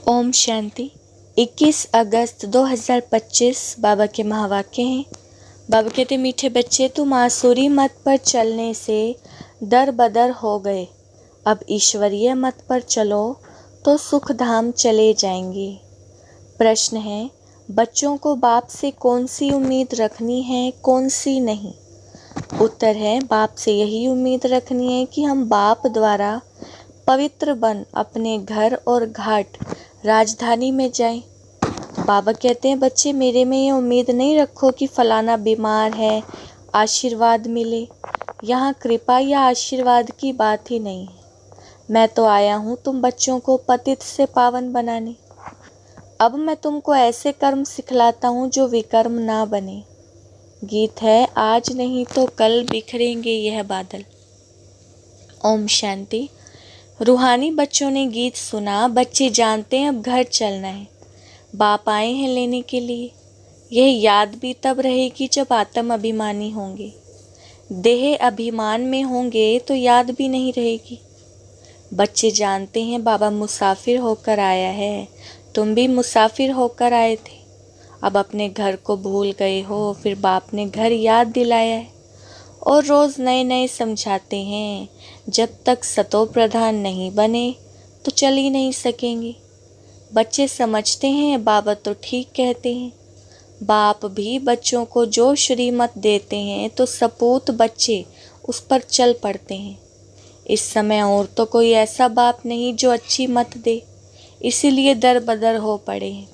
ओम शांति। 21 अगस्त 2025 बाबा के महावाक्य हैं। बाबा कहते, मीठे बच्चे, तुम आसुरी मत पर चलने से दर बदर हो गए। अब ईश्वरीय मत पर चलो तो सुख धाम चले जाएंगे। प्रश्न है, बच्चों को बाप से कौन सी उम्मीद रखनी है, कौन सी नहीं? उत्तर है, बाप से यही उम्मीद रखनी है कि हम बाप द्वारा पवित्र बन अपने घर और घाट राजधानी में जाएं। बाबा कहते हैं, बच्चे, मेरे में ये उम्मीद नहीं रखो कि फलाना बीमार है, आशीर्वाद मिले। यहाँ कृपा या आशीर्वाद की बात ही नहीं है। मैं तो आया हूँ तुम बच्चों को पतित से पावन बनाने। अब मैं तुमको ऐसे कर्म सिखलाता हूँ जो विकर्म ना बने। गीत है, आज नहीं तो कल बिखरेंगे यह बादल। ओम शांति। रूहानी बच्चों ने गीत सुना। बच्चे जानते हैं अब घर चलना है, बाप आए हैं लेने के लिए। यह याद भी तब रहेगी जब आत्म अभिमानी होंगे। देह अभिमान में होंगे तो याद भी नहीं रहेगी। बच्चे जानते हैं बाबा मुसाफिर होकर आया है, तुम भी मुसाफिर होकर आए थे। अब अपने घर को भूल गए हो, फिर बाप ने घर याद दिलाया है और रोज़ नए नए समझाते हैं। जब तक सतो प्रधान नहीं बने तो चल ही नहीं सकेंगे। बच्चे समझते हैं बाबा तो ठीक कहते हैं। बाप भी बच्चों को जो श्रीमत देते हैं तो सपूत बच्चे उस पर चल पड़ते हैं। इस समय और तो कोई ऐसा बाप नहीं जो अच्छी मत दे, इसीलिए दर बदर हो पड़े हैं।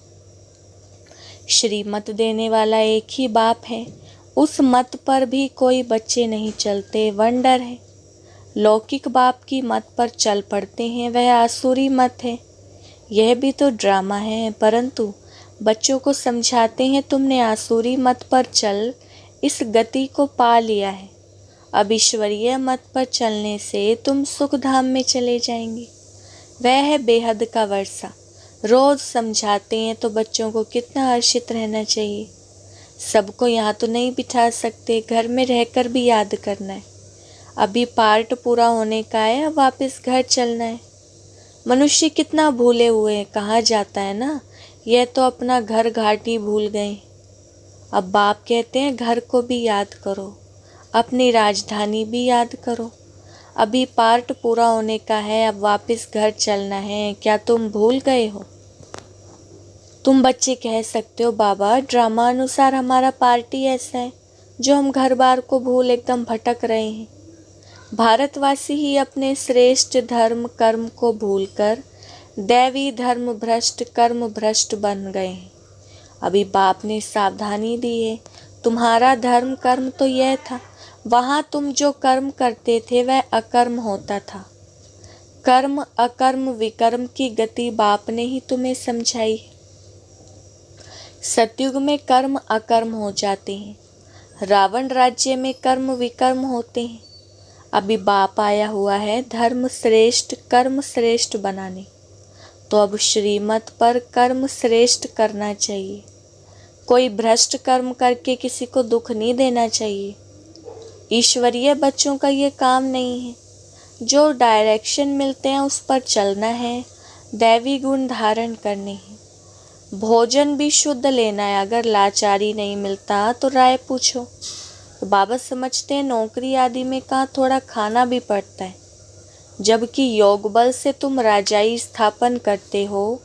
श्रीमत देने वाला एक ही बाप है, उस मत पर भी कोई बच्चे नहीं चलते। वंडर है, लौकिक बाप की मत पर चल पड़ते हैं, वह आसुरी मत है। यह भी तो ड्रामा है, परंतु बच्चों को समझाते हैं तुमने आसुरी मत पर चल इस गति को पा लिया है। अब ईश्वरीय मत पर चलने से तुम सुख धाम में चले जाएंगे। वह है बेहद का वर्षा। रोज समझाते हैं तो बच्चों को कितना हर्षित रहना चाहिए। सबको यहाँ तो नहीं बिठा सकते, घर में रहकर भी याद करना है। अभी पार्ट पूरा होने का है, अब वापस घर चलना है। मनुष्य कितना भूले हुए हैं, कहाँ जाता है ना। यह तो अपना घर घाटी भूल गए। अब बाप कहते हैं घर को भी याद करो, अपनी राजधानी भी याद करो। अभी पार्ट पूरा होने का है, अब वापस घर चलना है। क्या तुम भूल गए हो? तुम बच्चे कह सकते हो, बाबा ड्रामा अनुसार हमारा पार्टी ऐसा है जो हम घर बार को भूल एकदम भटक रहे हैं। भारतवासी ही अपने श्रेष्ठ धर्म कर्म को भूलकर दैवी धर्म भ्रष्ट कर्म भ्रष्ट बन गए हैं। अभी बाप ने सावधानी दी है, तुम्हारा धर्म कर्म तो यह था, वहाँ तुम जो कर्म करते थे वह अकर्म होता था। कर्म अकर्म विकर्म की गति बाप ने ही तुम्हें समझाई है। सतयुग में कर्म अकर्म हो जाते हैं, रावण राज्य में कर्म विकर्म होते हैं। अभी बाप आया हुआ है धर्म श्रेष्ठ कर्म श्रेष्ठ बनाने, तो अब श्रीमत पर कर्म श्रेष्ठ करना चाहिए। कोई भ्रष्ट कर्म करके किसी को दुख नहीं देना चाहिए। ईश्वरीय बच्चों का ये काम नहीं है। जो डायरेक्शन मिलते हैं उस पर चलना है, दैवी गुण धारण करने हैं। भोजन भी शुद्ध लेना है। अगर लाचारी नहीं मिलता तो राय पूछो। तो बाबा समझते हैं नौकरी आदि में कहाँ थोड़ा खाना भी पड़ता है, जबकि योग बल से तुम राजाई स्थापन करते हो,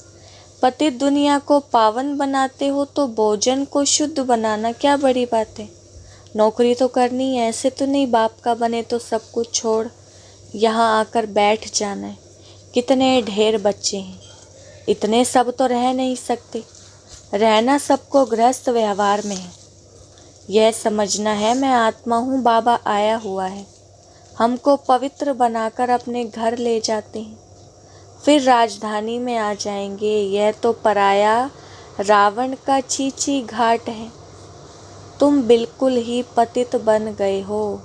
पतित दुनिया को पावन बनाते हो, तो भोजन को शुद्ध बनाना क्या बड़ी बात है। नौकरी तो करनी है, ऐसे तो नहीं बाप का बने तो सब कुछ छोड़ यहाँ आकर बैठ जाना है। कितने ढेर बच्चे हैं, इतने सब तो रह नहीं सकते। रहना सबको गृहस्थ व्यवहार में है। यह समझना है मैं आत्मा हूँ, बाबा आया हुआ है, हमको पवित्र बनाकर अपने घर ले जाते हैं, फिर राजधानी में आ जाएंगे। यह तो पराया रावण का चीची घाट है। तुम बिल्कुल ही पतित बन गए हो।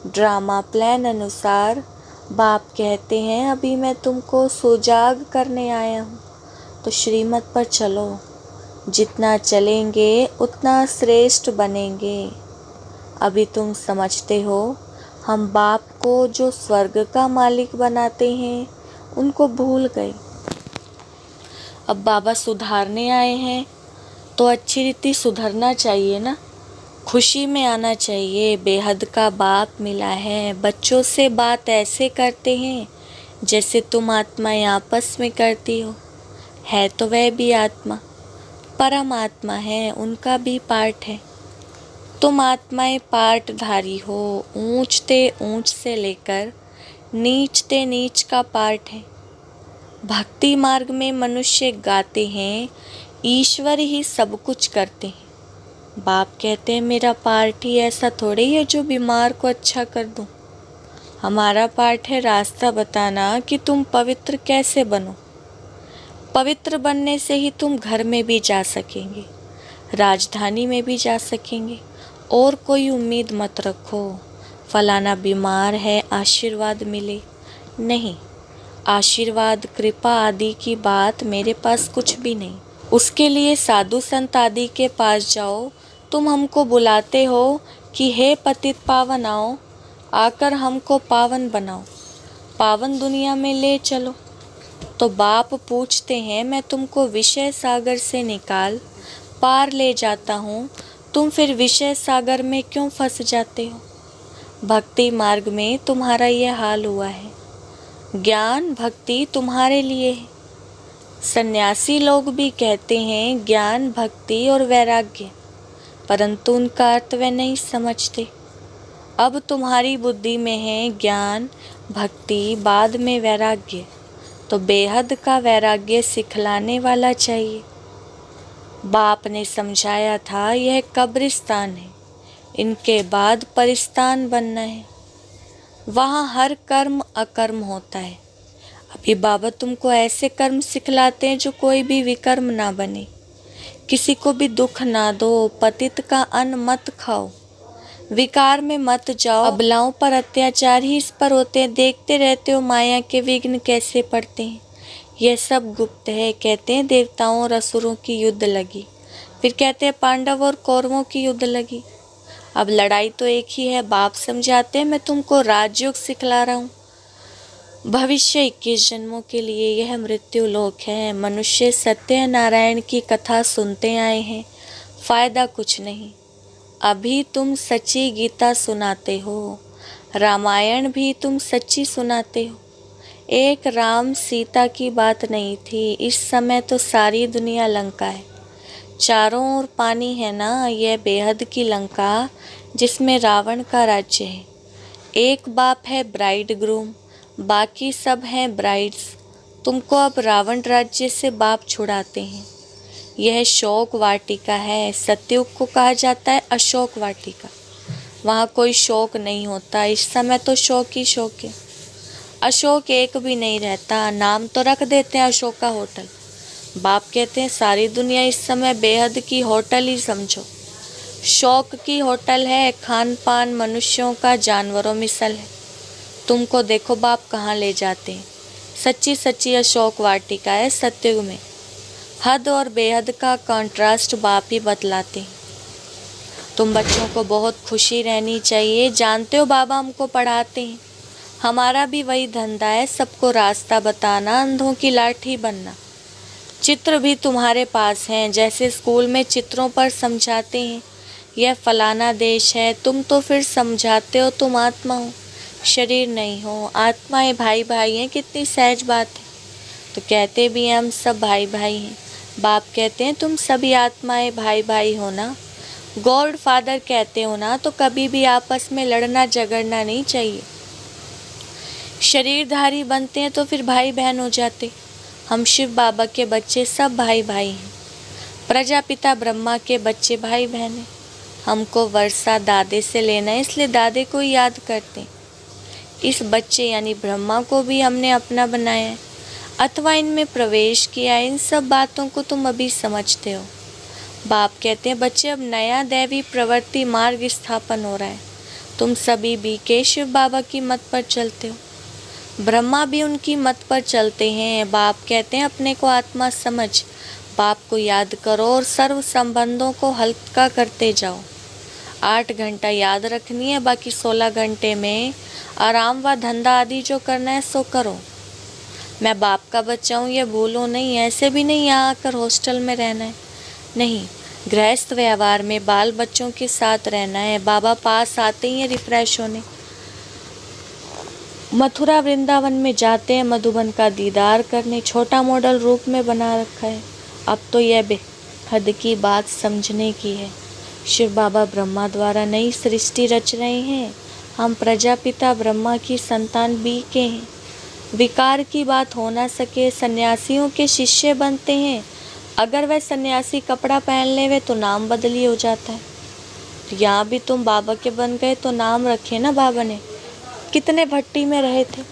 ड्रामा प्लान अनुसार बाप कहते हैं अभी मैं तुमको सुजाग करने आया हूँ, तो श्रीमत पर चलो। जितना चलेंगे उतना श्रेष्ठ बनेंगे। अभी तुम समझते हो हम बाप को जो स्वर्ग का मालिक बनाते हैं उनको भूल गए। अब बाबा सुधारने आए हैं तो अच्छी रीति सुधरना चाहिए ना, खुशी में आना चाहिए। बेहद का बाप मिला है, बच्चों से बात ऐसे करते हैं जैसे तुम आत्माएं आपस में करती हो। है तो वह भी आत्मा, परमात्मा है, उनका भी पार्ट है। तुम आत्माएं पार्टधारी हो, ऊंचते ऊंच से लेकर नीचते नीच का पार्ट है। भक्ति मार्ग में मनुष्य गाते हैं ईश्वर ही सब कुछ करते हैं। बाप कहते हैं मेरा पार्ट ही ऐसा थोड़ी है जो बीमार को अच्छा कर दूं। हमारा पार्ट है रास्ता बताना कि तुम पवित्र कैसे बनो। पवित्र बनने से ही तुम घर में भी जा सकेंगे, राजधानी में भी जा सकेंगे। और कोई उम्मीद मत रखो फलाना बीमार है आशीर्वाद मिले, नहीं। आशीर्वाद कृपा आदि की बात मेरे पास कुछ भी नहीं। उसके लिए साधु संत आदि के पास जाओ। तुम हमको बुलाते हो कि हे पतित पावन आओ, आकर हमको पावन बनाओ, पावन दुनिया में ले चलो। तो बाप पूछते हैं मैं तुमको विषय सागर से निकाल पार ले जाता हूँ, तुम फिर विषय सागर में क्यों फंस जाते हो। भक्ति मार्ग में तुम्हारा यह हाल हुआ है। ज्ञान भक्ति तुम्हारे लिए है। सन्यासी लोग भी कहते हैं ज्ञान भक्ति और वैराग्य, परंतु उनका अर्थ वे नहीं समझते। अब तुम्हारी बुद्धि में है ज्ञान भक्ति, बाद में वैराग्य, तो बेहद का वैराग्य सिखलाने वाला चाहिए। बाप ने समझाया था यह कब्रिस्तान है, इनके बाद परिस्तान बनना है। वहाँ हर कर्म अकर्म होता है। अभी बाबा तुमको ऐसे कर्म सिखलाते हैं जो कोई भी विकर्म ना बने, किसी को भी दुख ना दो, पतित का अन्न मत खाओ, विकार में मत जाओ। अबलाओं पर अत्याचार ही इस पर होते हैं, देखते रहते हो माया के विघ्न कैसे पड़ते हैं। यह सब गुप्त है। कहते हैं देवताओं और असुरों की युद्ध लगी, फिर कहते हैं पांडव और कौरवों की युद्ध लगी। अब लड़ाई तो एक ही है। बाप समझाते हैं मैं तुमको राजयोग सिखला रहा हूँ। भविष्य 21 जन्मों के लिए यह मृत्यु लोक है। मनुष्य सत्य नारायण की कथा सुनते आए हैं, फायदा कुछ नहीं। अभी तुम सच्ची गीता सुनाते हो, रामायण भी तुम सच्ची सुनाते हो। एक राम सीता की बात नहीं थी, इस समय तो सारी दुनिया लंका है। चारों ओर पानी है ना, यह बेहद की लंका जिसमें रावण का राज्य है। एक बाप है ब्राइड ग्रूम, बाकी सब हैं ब्राइड्स। तुमको अब रावण राज्य से बाप छुड़ाते हैं। यह शोक वाटिका है। सतयुग को कहा जाता है अशोक वाटिका। वहाँ कोई शोक नहीं होता। इस समय तो शोक ही शोक है। अशोक एक भी नहीं रहता। नाम तो रख देते हैं अशोका होटल। बाप कहते हैं सारी दुनिया इस समय बेहद की होटल ही समझो। शौक की होटल है। खान पान मनुष्यों का जानवरों मिसल है। तुमको देखो बाप कहाँ ले जाते हैं। सच्ची सच्ची अशोक वाटिका है सतयुग में। हद और बेहद का कंट्रास्ट बाप ही बतलाते हैं। तुम बच्चों को बहुत खुशी रहनी चाहिए। जानते हो बाबा हमको पढ़ाते हैं, हमारा भी वही धंधा है, सबको रास्ता बताना, अंधों की लाठी बनना। चित्र भी तुम्हारे पास हैं, जैसे स्कूल में चित्रों पर समझाते हैं यह फलाना देश है, तुम तो फिर समझाते हो तुम आत्मा हो, शरीर नहीं हो। आत्माएं भाई भाई हैं, कितनी सहज बात है। तो कहते भी हैं हम सब भाई भाई हैं। बाप कहते हैं तुम सभी आत्माएं भाई भाई हो ना, गॉड फादर कहते हो ना, तो कभी भी आपस में लड़ना झगड़ना नहीं चाहिए। शरीरधारी बनते हैं तो फिर भाई बहन हो जाते। हम शिव बाबा के बच्चे सब भाई भाई हैं। प्रजापिता ब्रह्मा के बच्चे भाई बहन हैं। हमको वर्षा दादे से लेना है, इसलिए दादे को याद करते हैं। इस बच्चे यानी ब्रह्मा को भी हमने अपना बनाया है अथवा इनमें प्रवेश किया है। इन सब बातों को तुम अभी समझते हो। बाप कहते हैं बच्चे अब नया दैवी प्रवृत्ति मार्ग स्थापन हो रहा है। तुम सभी भी के शिव बाबा की मत पर चलते हो। ब्रह्मा भी उनकी मत पर चलते हैं। बाप कहते हैं अपने को आत्मा समझ, बाप को याद करो और सर्व संबंधों को हल्का करते जाओ। 8 घंटा याद रखनी है, बाकी 16 घंटे में आराम व धंधा आदि जो करना है सो करो। मैं बाप का बच्चा हूँ ये भूलो नहीं। ऐसे भी नहीं यहाँ आकर हॉस्टल में रहना है, नहीं, गृहस्थ व्यवहार में बाल बच्चों के साथ रहना है। बाबा पास आते ही रिफ्रेश होने। मथुरा वृंदावन में जाते हैं मधुबन का दीदार करने। छोटा मॉडल रूप में बना रखा है। अब तो यह बेहद की बात समझने की है। शिव बाबा ब्रह्मा द्वारा नई सृष्टि रच रहे हैं। हम प्रजापिता ब्रह्मा की संतान बी के हैं। विकार की बात हो ना सके, सन्यासियों के शिष्य बनते हैं। अगर वह सन्यासी कपड़ा पहन ले वे तो नाम बदली हो जाता है। तो यहाँ भी तुम बाबा के बन गए तो नाम रखे ना बाबा ने। कितने भट्टी में रहे थे,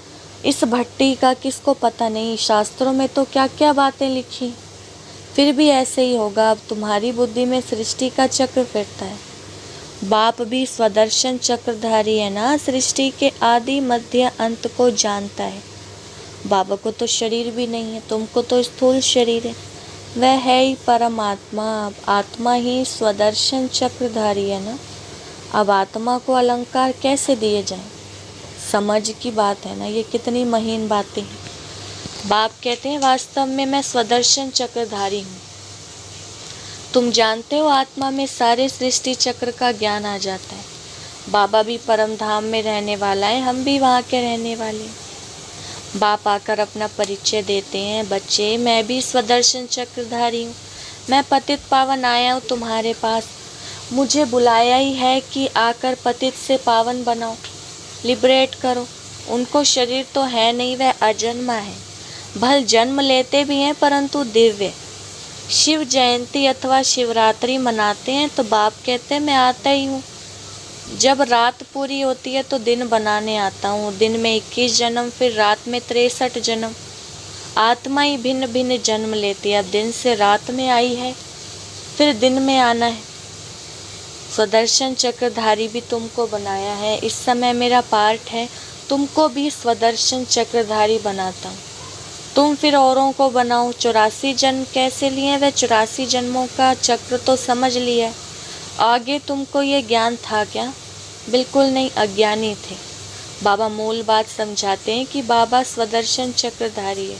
इस भट्टी का किसको पता नहीं। शास्त्रों में तो क्या क्या बातें लिखी। फिर भी ऐसे ही होगा। अब तुम्हारी बुद्धि में सृष्टि का चक्र फिरता है। बाप भी स्वदर्शन चक्रधारी है ना, सृष्टि के आदि मध्य अंत को जानता है। बाबा को तो शरीर भी नहीं है, तुमको तो स्थूल शरीर है। वह है ही परमात्मा। आत्मा ही स्वदर्शन चक्रधारी है ना। अब आत्मा को अलंकार कैसे दिए जाएं? समझ की बात है ना, ये कितनी महीन बातें हैं। बाप कहते हैं वास्तव में मैं स्वदर्शन चक्रधारी हूँ। तुम जानते हो आत्मा में सारे सृष्टि चक्र का ज्ञान आ जाता है। बाबा भी परम धाम में रहने वाला है, हम भी वहाँ के रहने वाले हैं। बाप आकर अपना परिचय देते हैं, बच्चे मैं भी स्वदर्शन चक्रधारी हूँ। मैं पतित पावन आया हूँ तुम्हारे पास। मुझे बुलाया ही है कि आकर पतित से पावन बनाओ, लिबरेट करो। उनको शरीर तो है नहीं, वह अजन्मा है। भल जन्म लेते भी हैं परंतु दिव्य। शिव जयंती अथवा शिवरात्रि मनाते हैं तो बाप कहते हैं मैं आता ही हूँ। जब रात पूरी होती है तो दिन बनाने आता हूँ। दिन में 21 जन्म, फिर रात में 63 जन्म। आत्मा ही भिन्न भिन्न जन्म लेती है। अब दिन से रात में आई है, फिर दिन में आना है। स्वदर्शन चक्रधारी भी तुमको बनाया है। इस समय मेरा पार्ट है, तुमको भी स्वदर्शन चक्रधारी बनाता हूँ। तुम फिर औरों को बनाओ। 84 जन्म कैसे लिए? वह 84 जन्मों का चक्र तो समझ लिया। आगे तुमको ये ज्ञान था क्या? बिल्कुल नहीं, अज्ञानी थे। बाबा मूल बात समझाते हैं कि बाबा स्वदर्शन चक्रधारी है।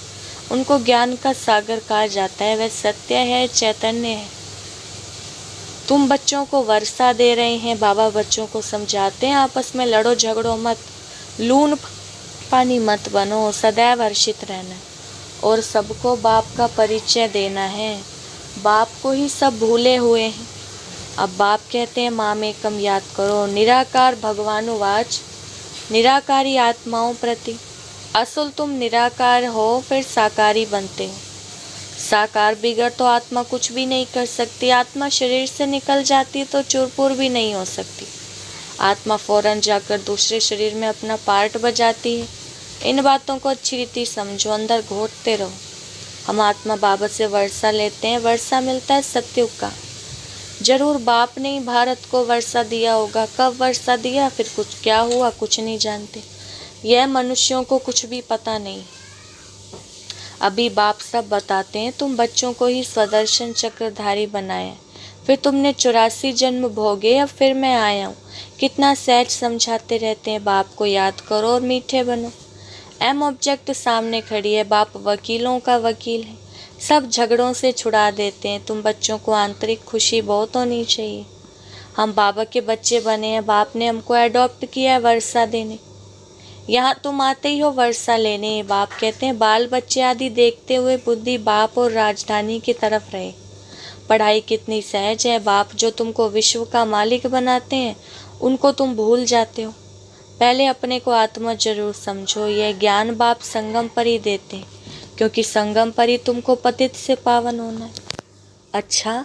उनको ज्ञान का सागर कहा जाता है। वह सत्य है, चैतन्य है। तुम बच्चों को वर्षा दे रहे हैं। बाबा बच्चों को समझाते हैं आपस में लड़ो झगड़ो मत, लून पानी मत बनो, सदैव हर्षित रहना और सबको बाप का परिचय देना है। बाप को ही सब भूले हुए हैं। अब बाप कहते हैं माम एकम याद करो। निराकार भगवानुवाच, निराकारी आत्माओं प्रति। असल तुम निराकार हो फिर साकारी बनते हो। साकार बिगड़ तो आत्मा कुछ भी नहीं कर सकती। आत्मा शरीर से निकल जाती तो चूरपुर भी नहीं हो सकती। आत्मा फौरन जाकर दूसरे शरीर में अपना पार्ट बजाती है। इन बातों को अच्छी रीति समझो, अंदर घोटते रहो। हम आत्मा बाबा से वर्षा लेते हैं। वर्षा मिलता है सत्युग का। जरूर बाप ने ही भारत को वर्षा दिया होगा। कब वर्षा दिया, फिर कुछ क्या हुआ, कुछ नहीं जानते। यह मनुष्यों को कुछ भी पता नहीं। अभी बाप सब बताते हैं। तुम बच्चों को ही स्वदर्शन चक्रधारी बनाया, फिर तुमने 84 जन्म भोगे, अब फिर मैं आया हूँ। कितना सहज समझाते रहते हैं। बाप को याद करो और मीठे बनो। एम ऑब्जेक्ट सामने खड़ी है। बाप वकीलों का वकील है, सब झगड़ों से छुड़ा देते हैं। तुम बच्चों को आंतरिक खुशी बहुत होनी चाहिए। हम बाबा के बच्चे बने हैं। बाप ने हमको एडॉप्ट किया है वर्षा देने। यहाँ तुम आते ही हो वर्षा लेने। बाप कहते हैं बाल बच्चे आदि देखते हुए बुद्धि बाप और राजधानी की तरफ रहे। पढ़ाई कितनी सहज है। बाप जो तुमको विश्व का मालिक बनाते हैं उनको तुम भूल जाते हो। पहले अपने को आत्मा जरूर समझो। यह ज्ञान बाप संगम पर ही देते हैं, क्योंकि संगम पर ही तुमको पतित से पावन होना है। अच्छा,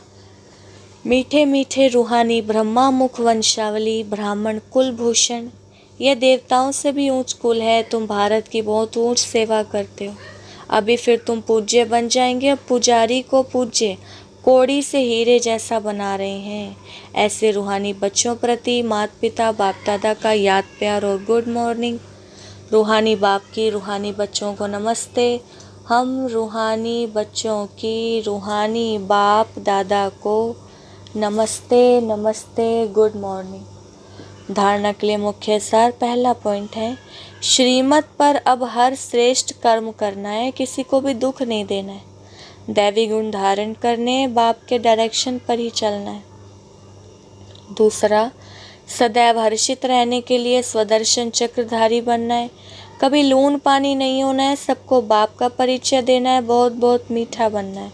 मीठे मीठे रूहानी ब्रह्मा मुख वंशावली ब्राह्मण कुलभूषण, यह देवताओं से भी ऊंच कुल है। तुम भारत की बहुत ऊंच सेवा करते हो। अभी फिर तुम पूज्य बन जाएंगे। अब पुजारी को पूज्य कोड़ी से हीरे जैसा बना रहे हैं। ऐसे रूहानी बच्चों प्रति माता पिता बाप दादा का याद प्यार और गुड मॉर्निंग। रूहानी बाप की रूहानी बच्चों को नमस्ते। हम रूहानी बच्चों की रूहानी बाप दादा को नमस्ते नमस्ते, गुड मॉर्निंग। धारणा के लिए मुख्य सार पहला पॉइंट है, श्रीमत पर अब हर श्रेष्ठ कर्म करना है, किसी को भी दुख नहीं देना है, दैवी गुण धारण करने, बाप के डायरेक्शन पर ही चलना है। दूसरा, सदैव हर्षित रहने के लिए स्वदर्शन चक्रधारी बनना है, कभी लून पानी नहीं होना है, सबको बाप का परिचय देना है, बहुत बहुत मीठा बनना है।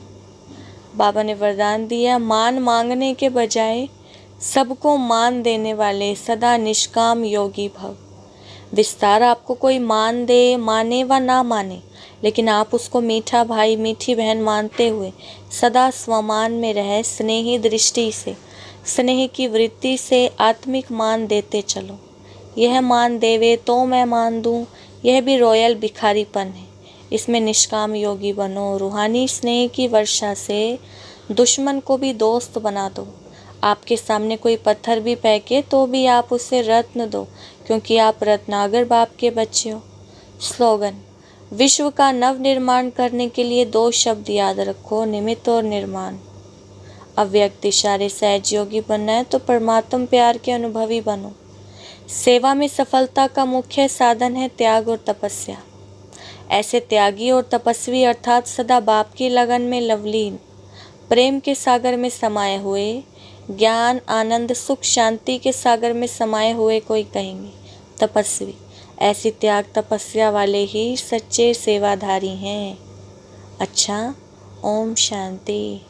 बाबा ने वरदान दिया, मान मांगने के बजाय सबको मान देने वाले सदा निष्काम योगी भव। विस्तार आपको कोई मान दे, माने व ना माने, लेकिन आप उसको मीठा भाई मीठी बहन मानते हुए सदा स्वमान में रहे, स्नेही दृष्टि से, स्नेह की वृत्ति से आत्मिक मान देते चलो। यह मान देवे तो मैं मान दूं, यह भी रॉयल भिखारीपन है। इसमें निष्काम योगी बनो, रूहानी स्नेह की वर्षा से दुश्मन को भी दोस्त बना दो। आपके सामने कोई पत्थर भी फेंके तो भी आप उसे रत्न दो, क्योंकि आप रत्नागर बाप के बच्चे हो। स्लोगन, विश्व का नव निर्माण करने के लिए 2 शब्द याद रखो, निमित्त और निर्माण। अव्यक्त इशारे सहज योगी बनना है तो परमात्म प्यार के अनुभवी बनो। सेवा में सफलता का मुख्य साधन है त्याग और तपस्या। ऐसे त्यागी और तपस्वी अर्थात सदा बाप की लगन में लवलीन, प्रेम के सागर में समाये हुए, ज्ञान आनंद सुख शांति के सागर में समाये हुए कोई कहेंगे तपस्वी। ऐसी त्याग तपस्या वाले ही सच्चे सेवाधारी हैं। अच्छा, ओम शांति।